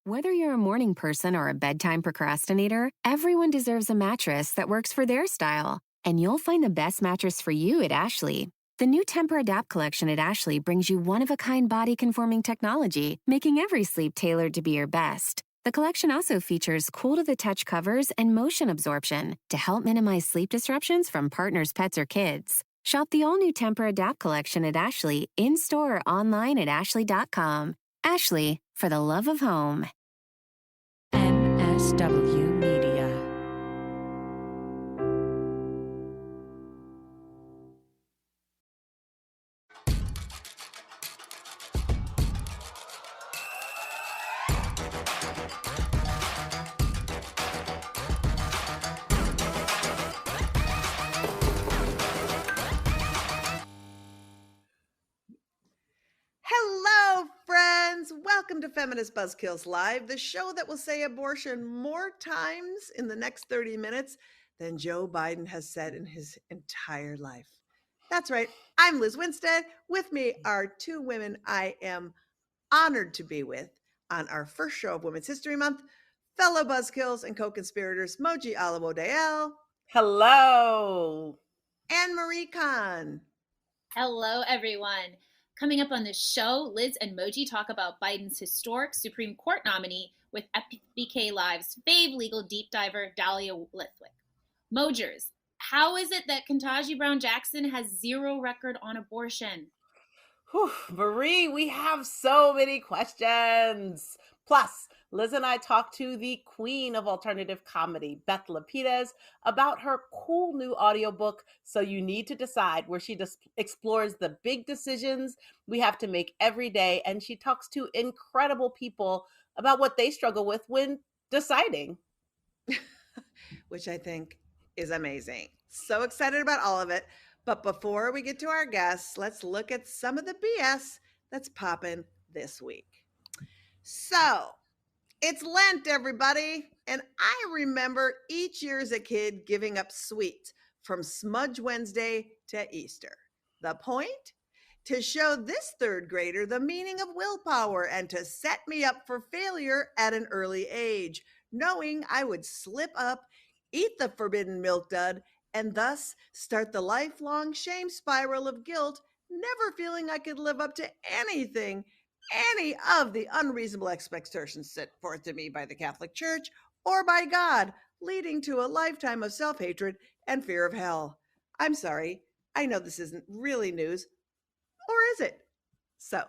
Whether you're a morning person or a bedtime procrastinator, everyone deserves a mattress that works for their style. And you'll find the best mattress for you at Ashley. The new Temper-Adapt collection at Ashley brings you one-of-a-kind body-conforming technology, making every sleep tailored to be your best. The collection also features cool-to-the-touch covers and motion absorption to help minimize sleep disruptions from partners, pets, or kids. Shop the all-new Temper-Adapt collection at Ashley, in-store or online at ashley.com. Ashley, for the love of home. MSW Media. Hello, friends. Welcome to Feminist Buzzkills Live, the show that will say abortion more times in the next 30 minutes than Joe Biden has said in his entire life. That's right. I'm Liz Winstead. With me are two women I am honored to be with on our first show of Women's History Month, fellow Buzzkills and co-conspirators Moji Alawode-El. Hello. And Marie Kahn. Hello, everyone. Coming up on this show, Liz and Moji talk about Biden's historic Supreme Court nominee with FBK Live's fave legal deep diver, Dahlia Lithwick. Mojers, how is it that Ketanji Brown Jackson has zero record on abortion? Whew, Marie, we have so many questions. Plus, Liz and I talked to the queen of alternative comedy, Beth Lapides, about her cool new audiobook, So You Need to Decide, where she explores the big decisions we have to make every day. And she talks to incredible people about what they struggle with when deciding. Which I think is amazing. So excited about all of it. But before we get to our guests, let's look at some of the BS that's popping this week. So, it's Lent, everybody, and I remember each year as a kid giving up sweets from Smudge Wednesday to Easter. The point? To show this third grader the meaning of willpower and to set me up for failure at an early age, knowing I would slip up, eat the forbidden milk dud, and thus start the lifelong shame spiral of guilt, never feeling I could live up to anything, any of the unreasonable expectations set forth to me by the Catholic Church or by God, leading to a lifetime of self-hatred and fear of hell. I'm sorry, I know this isn't really news, or is it? So,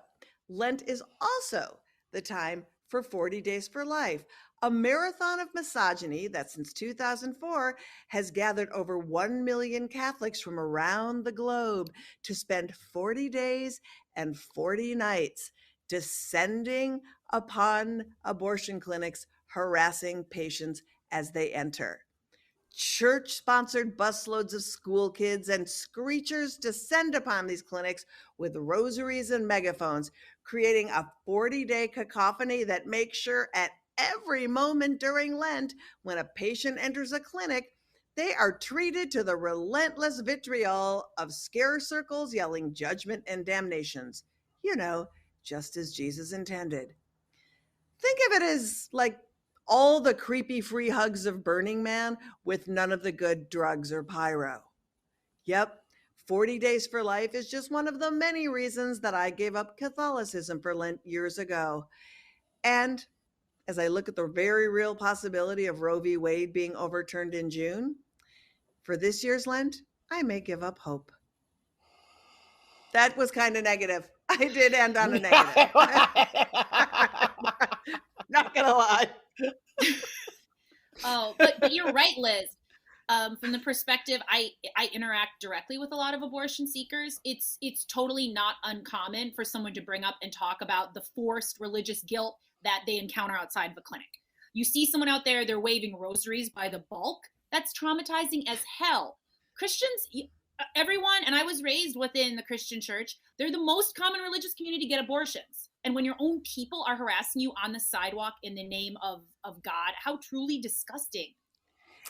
Lent is also the time for 40 Days for Life, a marathon of misogyny that since 2004 has gathered over 1 million Catholics from around the globe to spend 40 days and 40 nights descending upon abortion clinics, harassing patients as they enter. Church-sponsored busloads of school kids and screechers descend upon these clinics with rosaries and megaphones, creating a 40-day cacophony that makes sure at every moment during Lent, when a patient enters a clinic, they are treated to the relentless vitriol of scare circles yelling judgment and damnations. You know, just as Jesus intended. Think of it as like all the creepy free hugs of Burning Man with none of the good drugs or pyro. Yep, 40 Days for Life is just one of the many reasons that I gave up Catholicism for Lent years ago. And as I look at the very real possibility of Roe v. Wade being overturned in June, for this year's Lent, I may give up hope. That was kind of negative. I did end on a negative. Not gonna lie. Oh, but you're right, Liz. From the perspective, I interact directly with a lot of abortion seekers. It's totally not uncommon for someone to bring up and talk about the forced religious guilt that they encounter outside of a clinic. You see someone out there, they're waving rosaries by the bulk. That's traumatizing as hell. Christians, everyone, and I was raised within the Christian church, they're the most common religious community to get abortions. And when your own people are harassing you on the sidewalk in the name of God, how truly disgusting.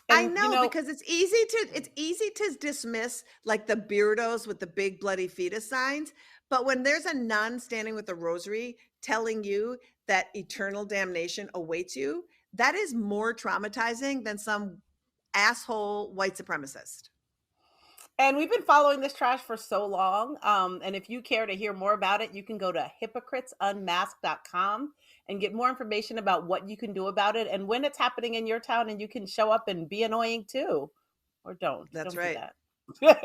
And, I know, because it's easy to dismiss like the beardos with the big bloody fetus signs. But when there's a nun standing with a rosary telling you that eternal damnation awaits you, that is more traumatizing than some asshole white supremacist. And we've been following this trash for so long. And if you care to hear more about it, you can go to hypocritesunmasked.com and get more information about what you can do about it and when it's happening in your town. And you can show up and be annoying too. Or don't. That's don't right. Do that. But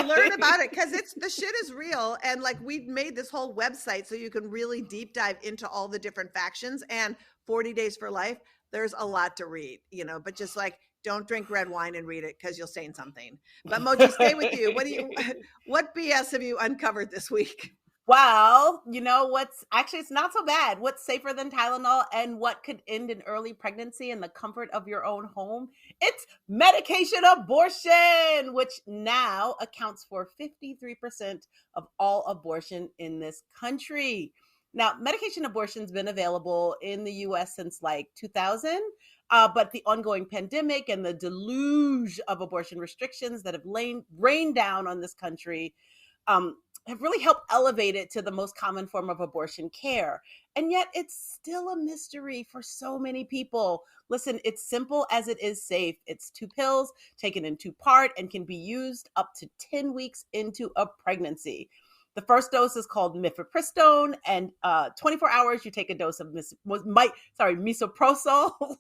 learn about it, because the shit is real. And like, we made this whole website so you can really deep dive into all the different factions. And 40 Days for Life, there's a lot to read, but just like, don't drink red wine and read it because you'll stain something. But Moji, stay with you. What BS have you uncovered this week? Well, it's not so bad. What's safer than Tylenol and what could end an early pregnancy in the comfort of your own home? It's medication abortion, which now accounts for 53% of all abortion in this country. Now, medication abortion's been available in the U.S. since like 2000, but the ongoing pandemic and the deluge of abortion restrictions that have rained down on this country have really helped elevate it to the most common form of abortion care. And yet it's still a mystery for so many people. Listen, it's simple as it is safe. It's 2 pills taken in 2 parts and can be used up to 10 weeks into a pregnancy. The first dose is called mifepristone, and 24 hours you take a dose of misoprostol,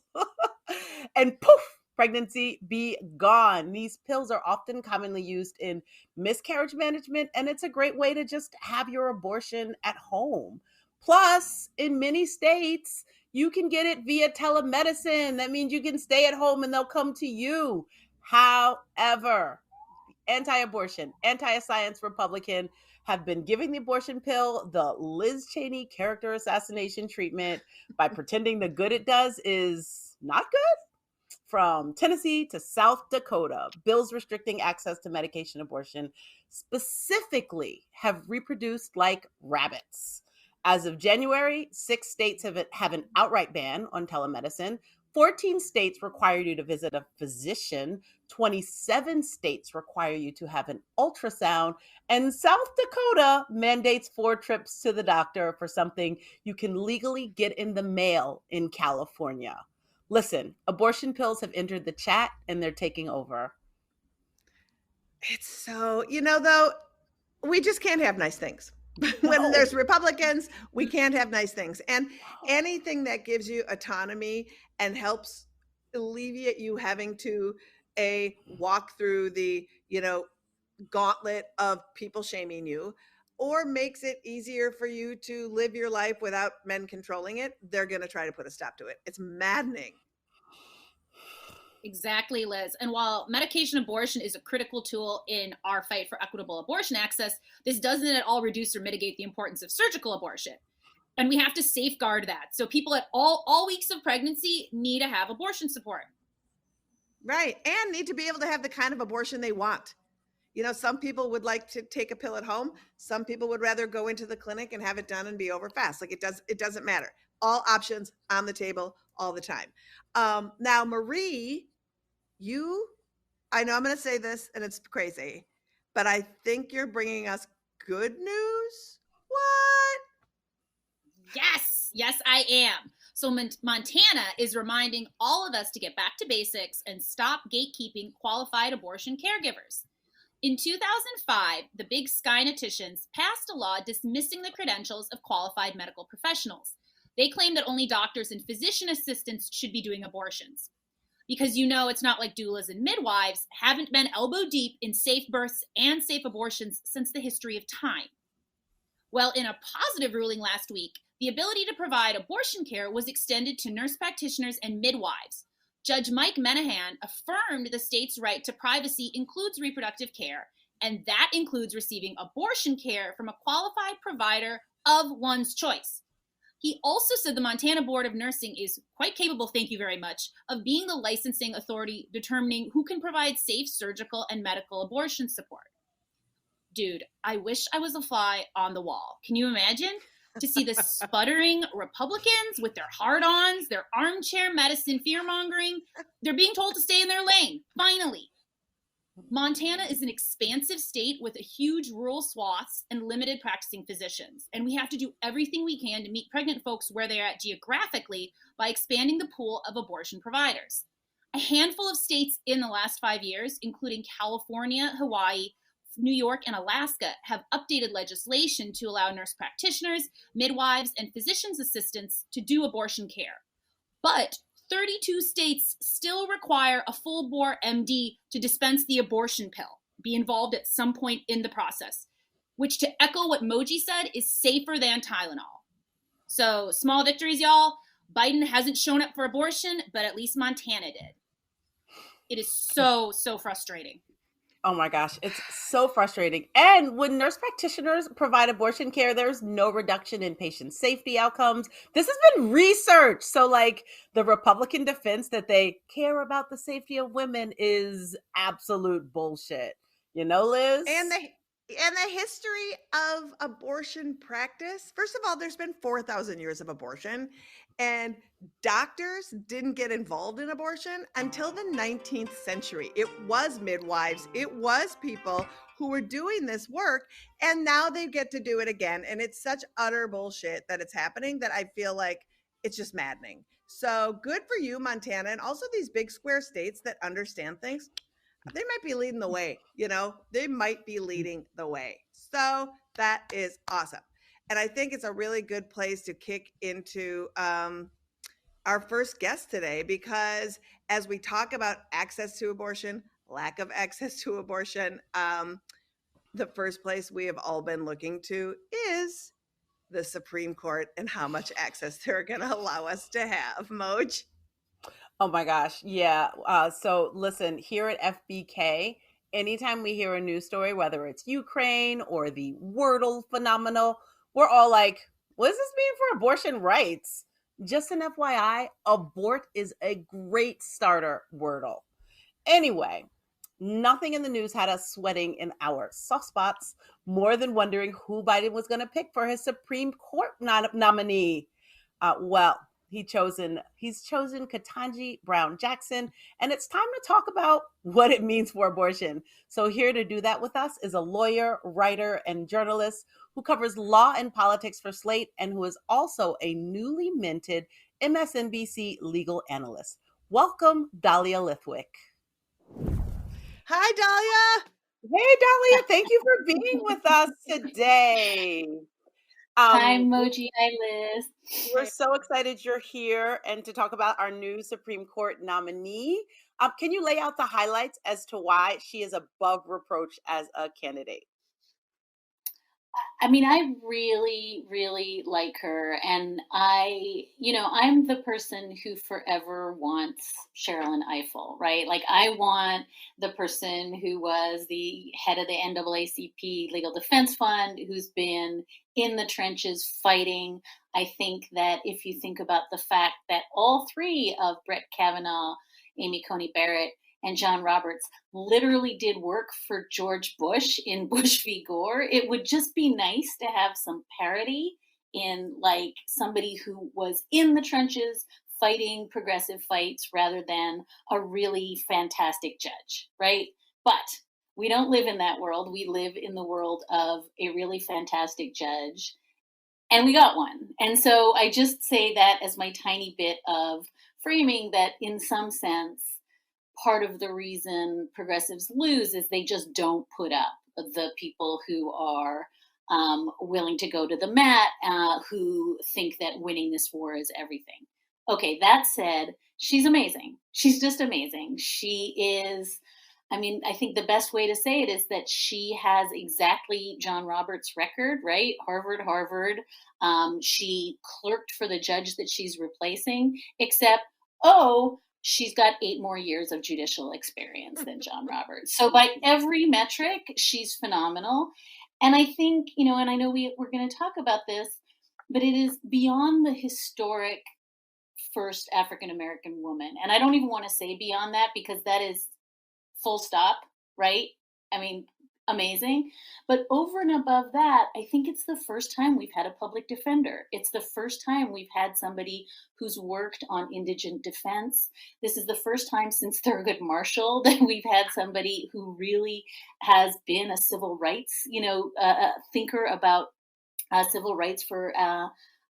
and poof, pregnancy be gone. These pills are often commonly used in miscarriage management, and it's a great way to just have your abortion at home. Plus, in many states, you can get it via telemedicine. That means you can stay at home and they'll come to you. However, anti-abortion, anti-science Republican have been giving the abortion pill the Liz Cheney character assassination treatment by pretending the good it does is not good. From Tennessee to South Dakota, bills restricting access to medication abortion specifically have reproduced like rabbits. As of January, 6 states have an outright ban on telemedicine. 14 states require you to visit a physician. 27 states require you to have an ultrasound. And South Dakota mandates 4 trips to the doctor for something you can legally get in the mail in California. Listen, abortion pills have entered the chat and they're taking over. It's so, though, we just can't have nice things. When there's Republicans, we can't have nice things. And anything that gives you autonomy and helps alleviate you having to walk through the, gauntlet of people shaming you, or makes it easier for you to live your life without men controlling it, they're going to try to put a stop to it. It's maddening. Exactly, Liz. And while medication abortion is a critical tool in our fight for equitable abortion access, this doesn't at all reduce or mitigate the importance of surgical abortion. And we have to safeguard that. So people at all weeks of pregnancy need to have abortion support. Right. And need to be able to have the kind of abortion they want. Some people would like to take a pill at home. Some people would rather go into the clinic and have it done and be over fast. Like, it doesn't matter. All options on the table all the time. Now, Marie, I know I'm going to say this and it's crazy, but I think you're bringing us good news. What? Yes, I am. So Montana is reminding all of us to get back to basics and stop gatekeeping qualified abortion caregivers. In 2005, the Big Skyneticians passed a law dismissing the credentials of qualified medical professionals. They claim that only doctors and physician assistants should be doing abortions. Because it's not like doulas and midwives haven't been elbow deep in safe births and safe abortions since the history of time. Well, in a positive ruling last week, the ability to provide abortion care was extended to nurse practitioners and midwives. Judge Mike Menahan affirmed the state's right to privacy includes reproductive care, and that includes receiving abortion care from a qualified provider of one's choice. He also said the Montana Board of Nursing is quite capable, thank you very much, of being the licensing authority determining who can provide safe surgical and medical abortion support. Dude, I wish I was a fly on the wall. Can you imagine? To see the sputtering Republicans with their hard-ons, their armchair medicine fear-mongering. They're being told to stay in their lane, finally. Montana is an expansive state with a huge rural swaths and limited practicing physicians. And we have to do everything we can to meet pregnant folks where they're at geographically by expanding the pool of abortion providers. A handful of states in the last 5 years, including California, Hawaii, New York, and Alaska, have updated legislation to allow nurse practitioners, midwives, and physician's assistants to do abortion care. But 32 states still require a full-bore MD to dispense the abortion pill, be involved at some point in the process, which, to echo what Moji said, is safer than Tylenol. So small victories, y'all. Biden hasn't shown up for abortion, but at least Montana did. It is so frustrating. Oh my gosh, it's so frustrating. And when nurse practitioners provide abortion care, there's no reduction in patient safety outcomes. This has been researched. So like the Republican defense that they care about the safety of women is absolute bullshit. You know, Liz? And the history of abortion practice. First of all, there's been 4,000 years of abortion, and doctors didn't get involved in abortion until the 19th century. It was midwives, it was people who were doing this work, and now they get to do it again. And it's such utter bullshit that it's happening that I feel like it's just maddening. So good for you, Montana, and also these big square states that understand things. They might be leading the way, they might be leading the way. So that is awesome. And I think it's a really good place to kick into our first guest today, because as we talk about access to abortion, lack of access to abortion, the first place we have all been looking to is the Supreme Court and how much access they're going to allow us to have. Moj? Oh my gosh. Yeah. So listen, here at FBK, anytime we hear a news story, whether it's Ukraine or the Wordle phenomenon, we're all like, what does this mean for abortion rights? Just an FYI, abort is a great starter Wordle. Anyway, nothing in the news had us sweating in our soft spots more than wondering who Biden was going to pick for his Supreme Court nominee. He's chosen Ketanji Brown Jackson, and it's time to talk about what it means for abortion. So here to do that with us is a lawyer, writer, and journalist who covers law and politics for Slate and who is also a newly minted MSNBC legal analyst. Welcome, Dahlia Lithwick. Hi, Dahlia. Hey, Dahlia. Thank you for being with us today. Hi, Moji. Hi, Liz. We're so excited you're here and to talk about our new Supreme Court nominee. Can you lay out the highlights as to why she is above reproach as a candidate? I mean, I really, really like her. And I'm the person who forever wants Cheryl Eiffel, right? Like, I want the person who was the head of the NAACP Legal Defense Fund, who's been in the trenches fighting. I think that if you think about the fact that all three of Brett Kavanaugh, Amy Coney Barrett, and John Roberts literally did work for George Bush in Bush v. Gore, it would just be nice to have some parity in like somebody who was in the trenches fighting progressive fights rather than a really fantastic judge, right? But we don't live in that world. We live in the world of a really fantastic judge, and we got one. And so I just say that as my tiny bit of framing that in some sense, part of the reason progressives lose is they just don't put up the people who are willing to go to the mat, who think that winning this war is everything. Okay, that said, she's amazing. She's just amazing. She is, I think the best way to say it is that she has exactly John Roberts' record, right? Harvard. She clerked for the judge that she's replacing, except, she's got 8 more years of judicial experience than John Roberts. So by every metric, she's phenomenal. And I think, and I know we're going to talk about this, but it is beyond the historic first African-American woman. And I don't even want to say beyond that because that is full stop, right? I mean, amazing. But over and above that, I think it's the first time we've had a public defender. It's the first time we've had somebody who's worked on indigent defense. This is the first time since Thurgood Marshall that we've had somebody who really has been a civil rights, thinker about civil rights for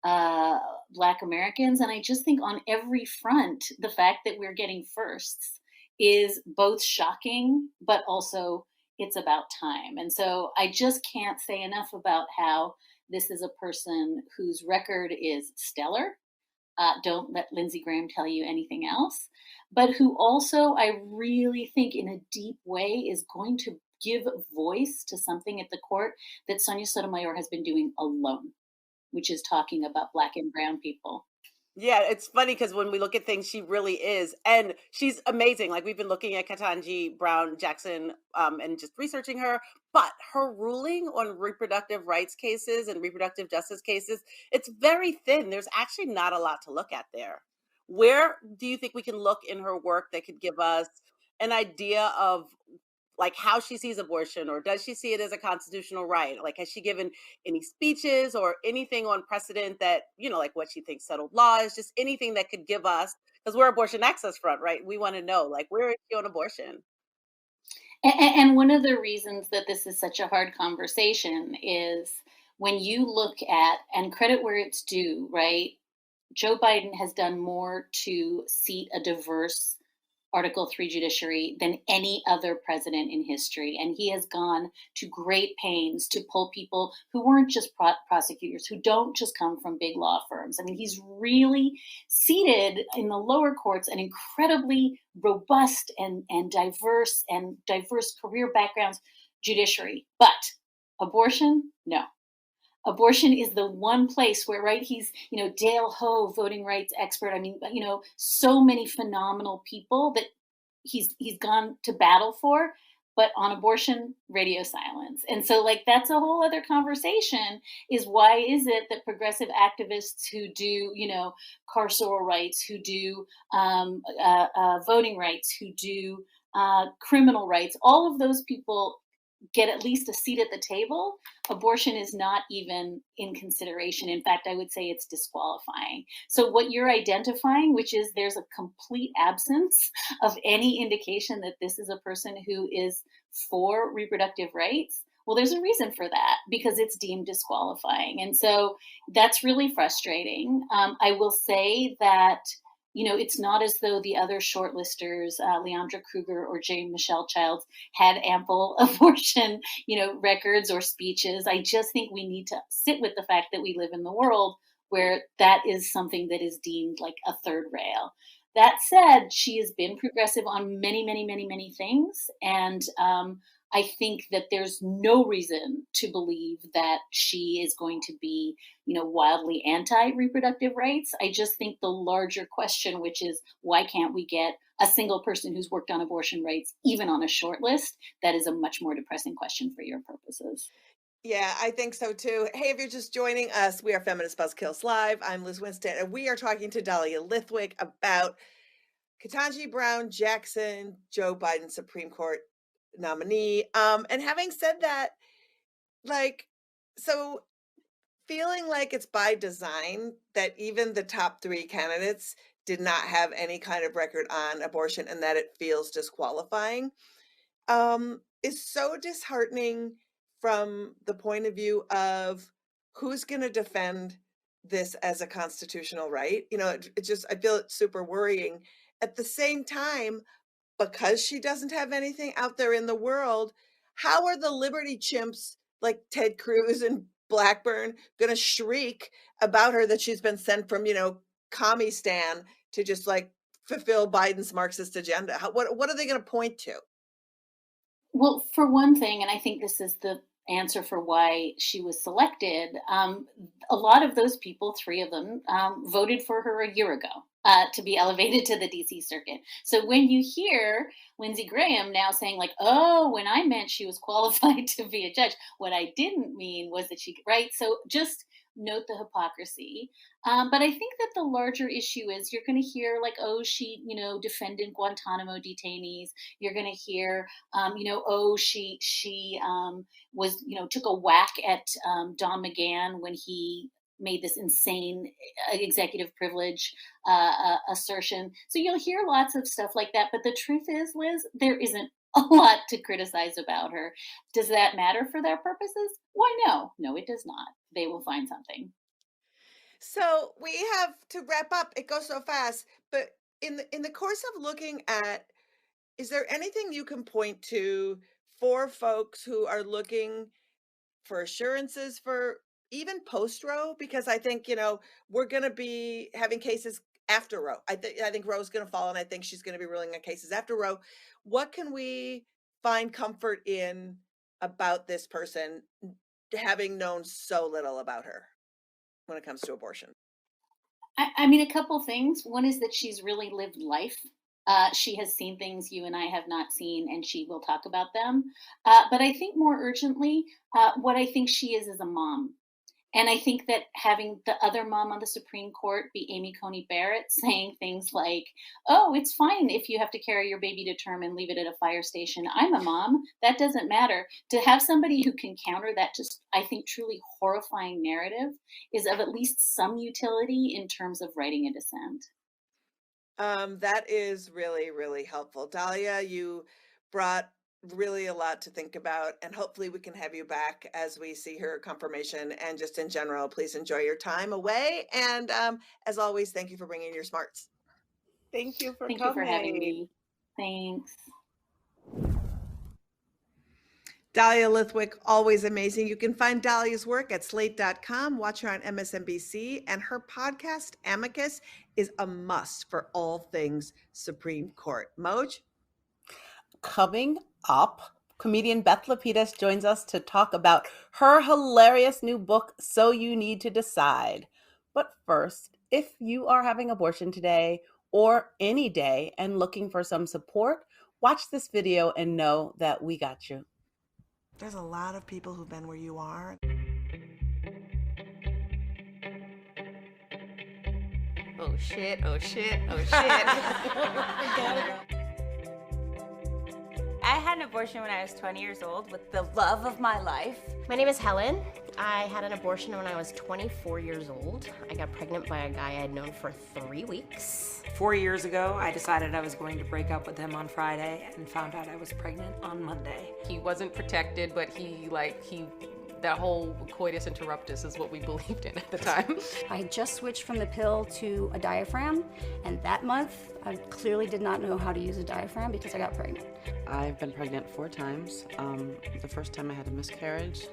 Black Americans. And I just think on every front, the fact that we're getting firsts is both shocking, but also it's about time. And so I just can't say enough about how this is a person whose record is stellar. Don't let Lindsey Graham tell you anything else, but who also I really think in a deep way is going to give voice to something at the court that Sonia Sotomayor has been doing alone, which is talking about Black and brown people. Yeah, it's funny because when we look at things, she really is. And she's amazing. Like we've been looking at Ketanji Brown Jackson and just researching her. But her ruling on reproductive rights cases and reproductive justice cases, it's very thin. There's actually not a lot to look at there. Where do you think we can look in her work that could give us an idea of like how she sees abortion, or does she see it as a constitutional right? Like, has she given any speeches or anything on precedent that, like what she thinks settled law is, just anything that could give us, because we're Abortion Access Front, right? We want to know, like, where is she on abortion? And one of the reasons that this is such a hard conversation is when you look at, and credit where it's due, right? Joe Biden has done more to seat a diverse Article 3 judiciary than any other president in history. And he has gone to great pains to pull people who weren't just prosecutors, who don't just come from big law firms. I mean, he's really seated in the lower courts an incredibly robust and diverse career backgrounds judiciary. But abortion, no. Abortion is the one place where, right, he's, Dale Ho, voting rights expert. I mean, so many phenomenal people that he's gone to battle for, but on abortion, radio silence. And so like, that's a whole other conversation, is why is it that progressive activists who do, carceral rights, who do voting rights, who do criminal rights, all of those people get at least a seat at the table, abortion is not even in consideration. In fact, I would say it's disqualifying. So what you're identifying, which is there's a complete absence of any indication that this is a person who is for reproductive rights, well, there's a reason for that, because it's deemed disqualifying. And so that's really frustrating. I will say that it's not as though the other shortlisters, Leandra Kruger or J. Michelle Childs, had ample abortion, records or speeches. I just think we need to sit with the fact that we live in the world where that is something that is deemed like a third rail. That said, she has been progressive on many, many, many, many things. And I think that there's no reason to believe that she is going to be, wildly anti-reproductive rights. I just think the larger question, which is why can't we get a single person who's worked on abortion rights, even on a short list, that is a much more depressing question for your purposes. Yeah, I think so too. Hey, if you're just joining us, we are Feminist Buzzkills Live. I'm Liz Winstead, and we are talking to Dahlia Lithwick about Ketanji Brown Jackson, Joe Biden Supreme Court nominee. And having said that, so feeling like it's by design that even the top three candidates did not have any kind of record on abortion and that it feels disqualifying is so disheartening from the point of view of who's going to defend this as a constitutional right. I feel it's super worrying. At the same time, because she doesn't have anything out there in the world, how are the liberty chimps like Ted Cruz and Blackburn going to shriek about her that she's been sent from, Commie-stan to just like fulfill Biden's Marxist agenda? What are they going to point to? Well, for one thing, and I think this is the answer for why she was selected, a lot of those people, three of them, voted for her a year ago to be elevated to the DC circuit. So when you hear Lindsey Graham now saying like, oh, when I meant she was qualified to be a judge, what I didn't mean was that she, right? So just note the hypocrisy. But I think that the larger issue is you're going to hear like, oh, she, defended Guantanamo detainees. You're going to hear, oh, she was, took a whack at Don McGahn when he made this insane executive privilege assertion. So you'll hear lots of stuff like that. But the truth is, Liz, there isn't a lot to criticize about her. Does that matter for their purposes? Why, no. No, it does not. They will find something. So we have to wrap up. It goes so fast. But in the course of looking at, is there anything you can point to for folks who are looking for assurances for even post Roe? Because I think, we're going to be having cases after Roe. I think Roe's going to fall, and I think she's going to be ruling on cases after Roe. What can we find comfort in about this person, having known so little about her when it comes to abortion? I mean, a couple things. One is that she's really lived life. She has seen things you and I have not seen, and she will talk about them. But I think more urgently, what I think she is a mom. And I think that having the other mom on the Supreme Court be Amy Coney Barrett saying things like, oh, it's fine if you have to carry your baby to term and leave it at a fire station. I'm a mom. That doesn't matter. To have somebody who can counter that just, I think, truly horrifying narrative is of at least some utility in terms of writing a dissent. That is really, really helpful. Dahlia, you brought really a lot to think about, and hopefully we can have you back as we see her confirmation. And just in general, please enjoy your time away. And as always, thank you for bringing your smarts. Thank you for Thank coming. you for having me. Thanks. Dahlia Lithwick, always amazing. You can find Dahlia's work at slate.com, watch her on MSNBC, and her podcast, Amicus, is a must for all things Supreme Court. Moj? Coming up, comedian Beth Lapides joins us to talk about her hilarious new book, So You Need to Decide. But first, if you are having abortion today or any day and looking for some support, watch this video and know that we got you. There's a lot of people who've been where you are. Oh shit, oh shit, oh shit. I had an abortion when I was 20 years old with the love of my life. My name is Helen. I had an abortion when I was 24 years old. I got pregnant by a guy I had known for 3 weeks. 4 years ago, I decided I was going to break up with him on Friday and found out I was pregnant on Monday. He wasn't protected, but that whole coitus interruptus is what we believed in at the time. I just switched from the pill to a diaphragm, and that month I clearly did not know how to use a diaphragm because I got pregnant. I've been pregnant 4 times. The first time I had a miscarriage,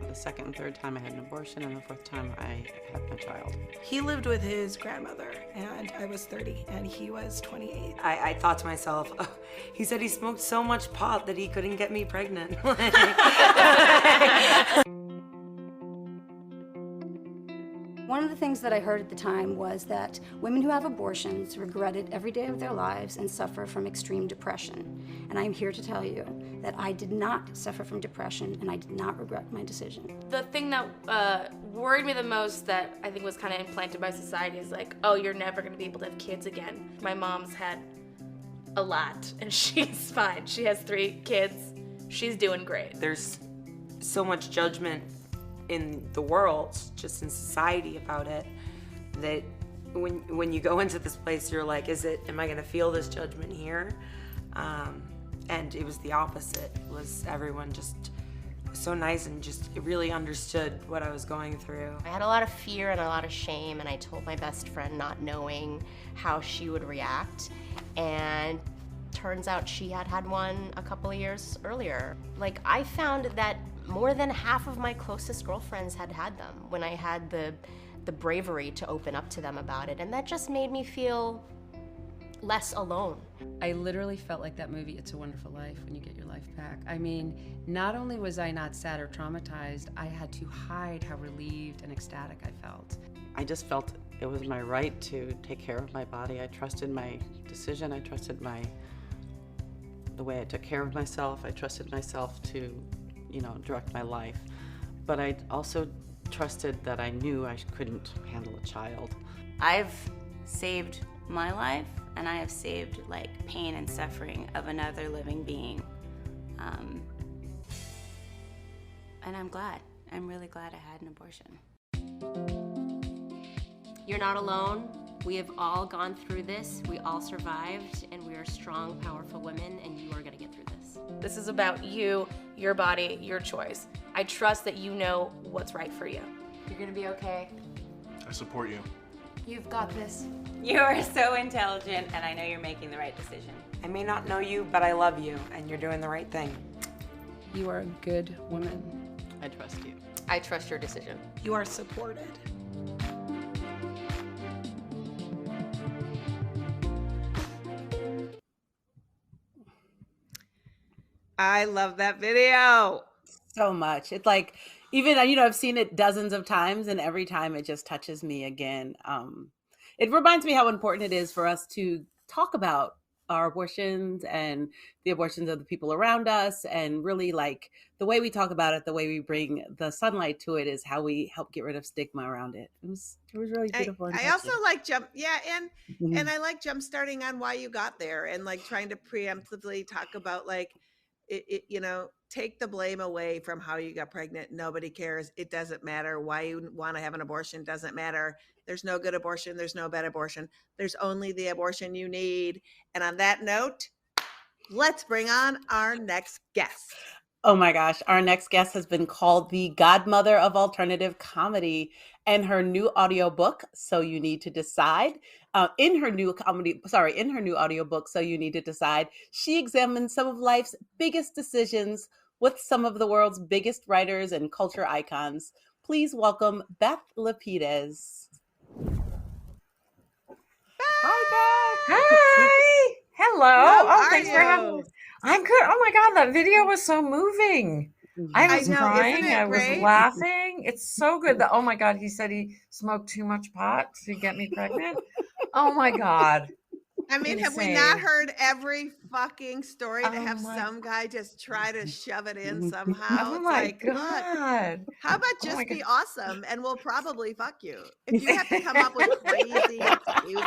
the second and third time I had an abortion, and the fourth time I had my child. He lived with his grandmother, and I was 30, and he was 28. I thought to myself, oh, he said he smoked so much pot that he couldn't get me pregnant. One of the things that I heard at the time was that women who have abortions regret it every day of their lives and suffer from extreme depression. And I'm here to tell you that I did not suffer from depression, and I did not regret my decision. The thing that worried me the most, that I think was kind of implanted by society, is like, oh, you're never going to be able to have kids again. My mom's had a lot, and she's fine. She has 3 kids. She's doing great. There's so much judgment in the world, just in society about it, that when you go into this place, you're like, am I gonna feel this judgment here? And it was the opposite. It was everyone just was so nice and just really understood what I was going through. I had a lot of fear and a lot of shame, and I told my best friend not knowing how she would react. And turns out she had one a couple of years earlier. Like, I found that more than half of my closest girlfriends had them when I had the bravery to open up to them about it, and that just made me feel less alone. I literally felt like that movie, It's a Wonderful Life, when you get your life back. I mean, not only was I not sad or traumatized, I had to hide how relieved and ecstatic I felt. I just felt it was my right to take care of my body. I trusted my decision. I trusted the way I took care of myself. I trusted myself to, direct my life. But I also trusted that I knew I couldn't handle a child. I've saved my life, and I have saved like pain and suffering of another living being. And I'm glad. I'm really glad I had an abortion. You're not alone. We have all gone through this. We all survived, and we are strong, powerful women, and you are going to get through this. This is about you, your body, your choice. I trust that you know what's right for you. You're going to be okay. I support you. You've got this. You are so intelligent, and I know you're making the right decision. I may not know you, but I love you, and you're doing the right thing. You are a good woman. I trust you. I trust your decision. You are supported. I love that video. So much. It's like, even, I've seen it dozens of times, and every time it just touches me again. It reminds me how important it is for us to talk about our abortions and the abortions of the people around us. And really, like, the way we talk about it, the way we bring the sunlight to it is how we help get rid of stigma around it. It was really beautiful. I also like and I like jump starting on why you got there, and like trying to preemptively talk about like it, take the blame away from how you got pregnant. Nobody cares. It doesn't matter why you want to have an abortion. Doesn't matter. There's no good abortion. There's no bad abortion. There's only the abortion you need. And on that note, let's bring on our next guest. Oh my gosh. Our next guest has been called the Godmother of alternative comedy, and her new audiobook, So You Need to Decide. In her new audiobook, So You Need to Decide, she examines some of life's biggest decisions with some of the world's biggest writers and culture icons. Please welcome Beth Lapides. Hi, Beth. Hi. Hello. Thanks for having me. I'm good. Oh my God, that video was so moving. I was crying. I was laughing. It's so good. Oh my God, he said he smoked too much pot to get me pregnant. Oh my God. I mean, have we not heard every fucking story to have some guy just try to shove it in somehow? Oh my God. Look, how about just be awesome and we'll probably fuck you? If you have to come up with crazy excuses,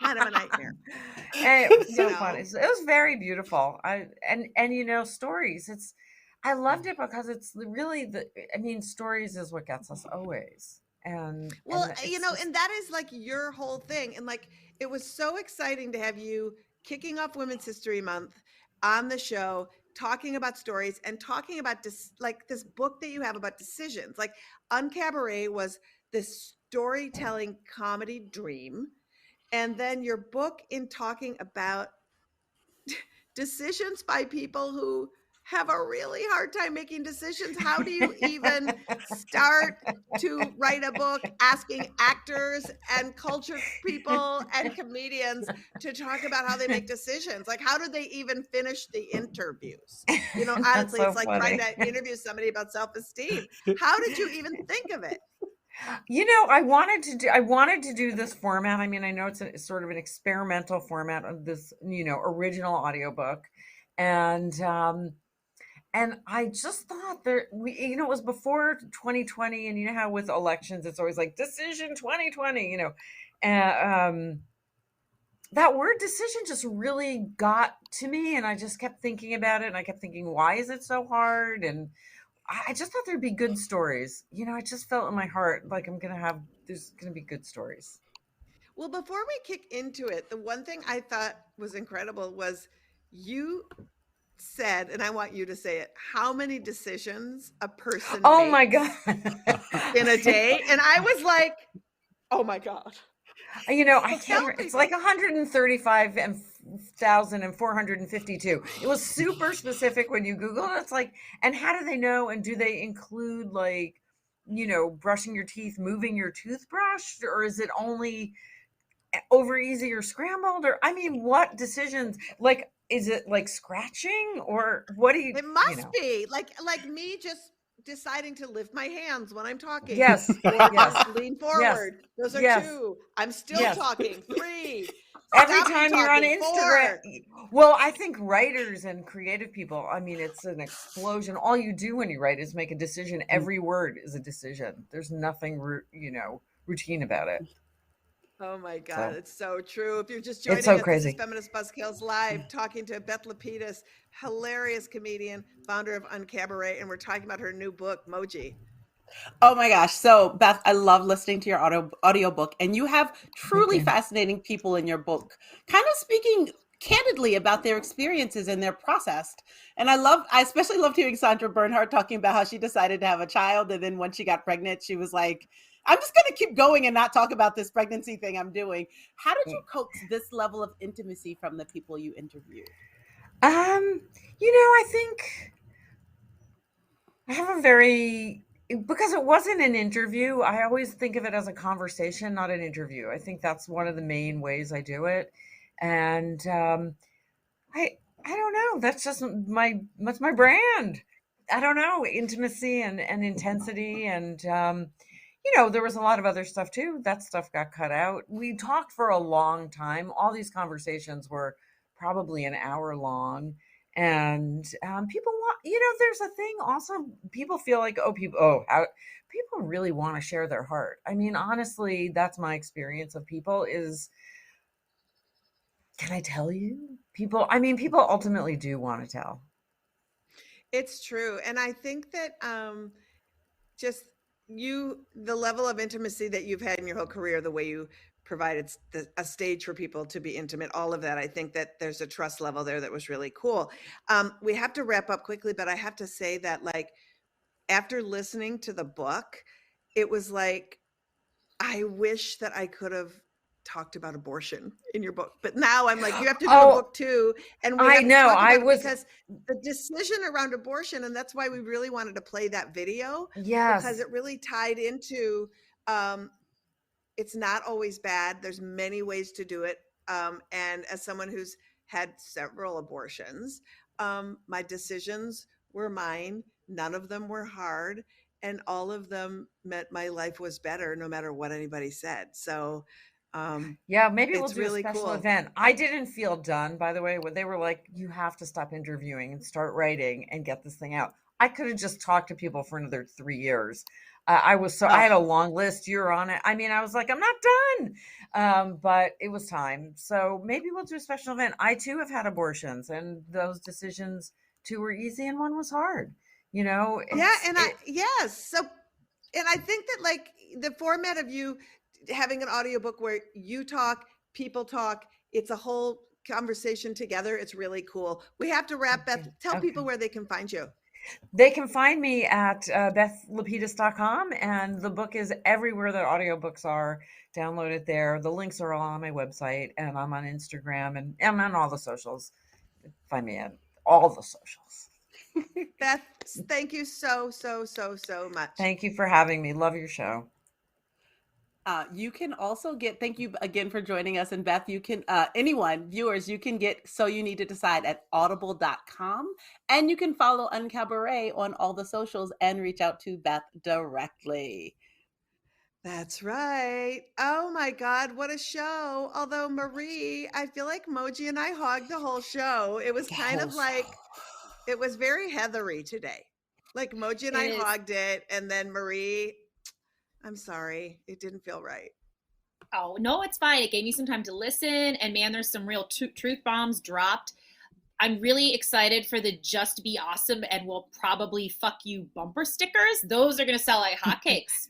kind of a nightmare. And it was so funny. It was very beautiful. Stories. I loved it because it's really stories is what gets us always. And that is like your whole thing. And like, it was so exciting to have you kicking off Women's History Month on the show, talking about stories and talking about this book that you have about decisions. Like Uncabaret was this storytelling comedy dream. And then your book in talking about decisions by people who have a really hard time making decisions. How do you even start to write a book asking actors and culture people and comedians to talk about how they make decisions? Like, how do they even finish the interviews? Honestly, it's like trying to interview somebody about self-esteem. How did you even think of it? I wanted to do this format. I mean, I know it's sort of an experimental format of this, original audiobook. And I just thought it was before 2020, and you know how with elections, it's always like decision 2020, and that word decision just really got to me. And I just kept thinking about it, and I kept thinking, why is it so hard? And I just thought there'd be good stories. I just felt in my heart like there's going to be good stories. Well, before we kick into it, the one thing I thought was incredible was you said, and I want you to say it, how many decisions a person makes my God in a day. And I was like, oh my God. I can't remember. It's like 135,452. It was super specific when you Google it. It's like, and how do they know? And do they include brushing your teeth, moving your toothbrush, or is it only over easy or scrambled? Or what decisions? Like, is it like scratching, or what do you? It must be like me just deciding to lift my hands when I'm talking. Yes. Or just lean forward. Yes. Those are yes. 2. I'm still yes. talking. 3. Every Stop time you're on talking Instagram. Well, I think writers and creative people, I mean, it's an explosion. All you do when you write is make a decision. Every word is a decision. There's nothing, routine about it. Oh my God, So, it's so true. If you're just joining it's so us, crazy. this is Feminist Buzzkills Live, talking to Beth Lapides, hilarious comedian, founder of Uncabaret, and we're talking about her new book, Moji. Oh my gosh. So Beth, I love listening to your audiobook, and you have truly fascinating people in your book, kind of speaking candidly about their experiences and their process. And I especially loved hearing Sandra Bernhard talking about how she decided to have a child. And then when she got pregnant, she was like, I'm just going to keep going and not talk about this pregnancy thing I'm doing. How did you coax this level of intimacy from the people you interviewed? I think I have because it wasn't an interview, I always think of it as a conversation, not an interview. I think that's one of the main ways I do it. And I don't know. That's just that's my brand. I don't know, intimacy and intensity. And, there was a lot of other stuff too. That stuff got cut out. We talked for a long time. All these conversations were probably an hour long. And people want, there's a thing also, people feel like, people really want to share their heart. I mean, honestly, that's my experience of people is, can I tell you? People ultimately do want to tell. It's true. And I think that just the level of intimacy that you've had in your whole career, the way you provided a stage for people to be intimate, all of that, I think that there's a trust level there that was really cool. We have to wrap up quickly, but I have to say that, like, after listening to the book, it was like, I wish that I could have talked about abortion in your book, but now I'm like, you have to do a book too. And we have to talk about it because the decision around abortion, and that's why we really wanted to play that video. Yes. Because it really tied into, it's not always bad. There's many ways to do it. And as someone who's had several abortions, my decisions were mine. None of them were hard. And all of them meant my life was better no matter what anybody said. So maybe we'll do really a special cool. event. I didn't feel done, by the way, when they were like, you have to stop interviewing and start writing and get this thing out. I could have just talked to people for another 3 years. I had a long list. You're on it. I mean, I was like, I'm not done. But it was time. So maybe we'll do a special event. I too have had abortions, and those decisions two were easy and one was hard. So, and I think that, like, the format of you having an audiobook where you talk, people talk, it's a whole conversation together. It's really cool. We have to wrap. Beth, tell people where they can find you. They can find me at bethlapides.com, and the book is everywhere that audiobooks are. Download it there. The links are all on my website, and I'm on Instagram, and I'm on all the socials. Find me at all the socials. Beth, thank you so much. Thank you for having me. Love your show. You can also thank you again for joining us. And Beth, you can, viewers, you can get So You Need to Decide at audible.com. And you can follow Uncabaret on all the socials and reach out to Beth directly. That's right. Oh my God, what a show. Although Marie, I feel like Moji and I hogged the whole show. It was kind of like, it was very Heathery today. Like Moji and I hogged it, and then Marie, I'm sorry, it didn't feel right. Oh, no, it's fine. It gave me some time to listen, and man, there's some real truth bombs dropped. I'm really excited for the Just Be Awesome and We'll Probably Fuck You bumper stickers. Those are going to sell like hotcakes.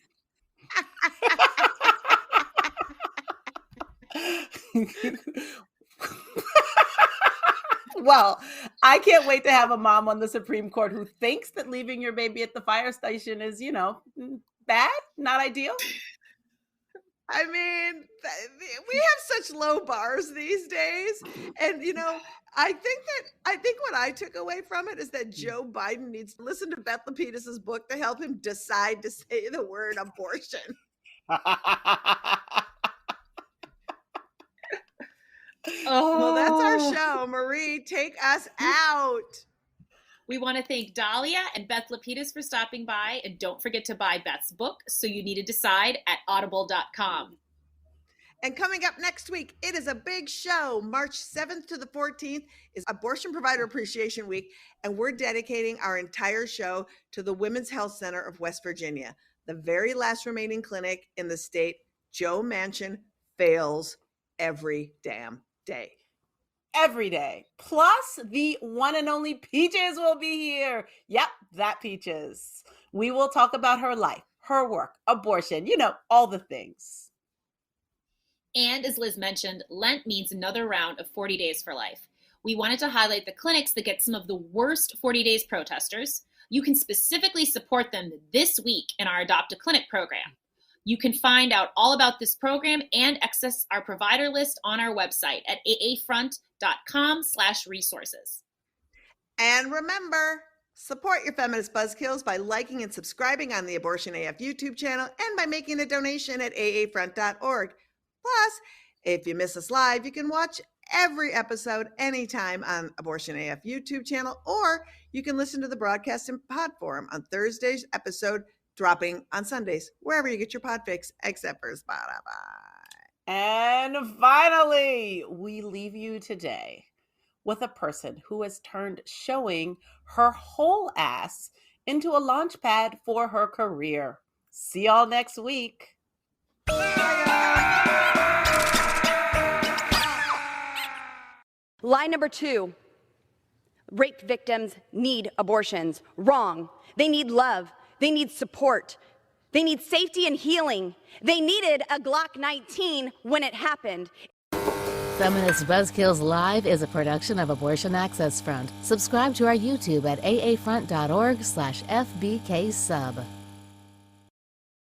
Well, I can't wait to have a mom on the Supreme Court who thinks that leaving your baby at the fire station is, bad, not ideal. I mean, we have such low bars these days. And, I think what I took away from it is that Joe Biden needs to listen to Beth Lapides' book to help him decide to say the word abortion. Well, that's our show. Marie, take us out. We want to thank Dahlia and Beth Lapides for stopping by. And don't forget to buy Beth's book, So You Need to Decide, at audible.com. And coming up next week, it is a big show. March 7th to the 14th is Abortion Provider Appreciation Week, and we're dedicating our entire show to the Women's Health Center of West Virginia, the very last remaining clinic in the state Joe Manchin fails every damn day. Every day. Plus, the one and only Peaches will be here. Yep, that Peaches. We will talk about her life, her work, abortion, all the things. And as Liz mentioned, Lent means another round of 40 Days for Life. We wanted to highlight the clinics that get some of the worst 40 Days protesters. You can specifically support them this week in our Adopt a Clinic program. You can find out all about this program and access our provider list on our website at aafront.com/resources. And remember, support your feminist buzzkills by liking and subscribing on the Abortion AF YouTube channel and by making a donation at aafront.org. Plus, if you miss us live, you can watch every episode anytime on Abortion AF YouTube channel, or you can listen to the broadcast in pod form on Thursday's episode, dropping on Sundays, wherever you get your pod fix, except for Spotify. And finally, we leave you today with a person who has turned showing her whole ass into a launch pad for her career. See y'all next week. Lie number 2, rape victims need abortions. Wrong. They need love. They need support. They need safety and healing. They needed a Glock 19 when it happened. Feminist Buzzkills Live is a production of Abortion Access Front. Subscribe to our YouTube at aafront.org/FBK sub.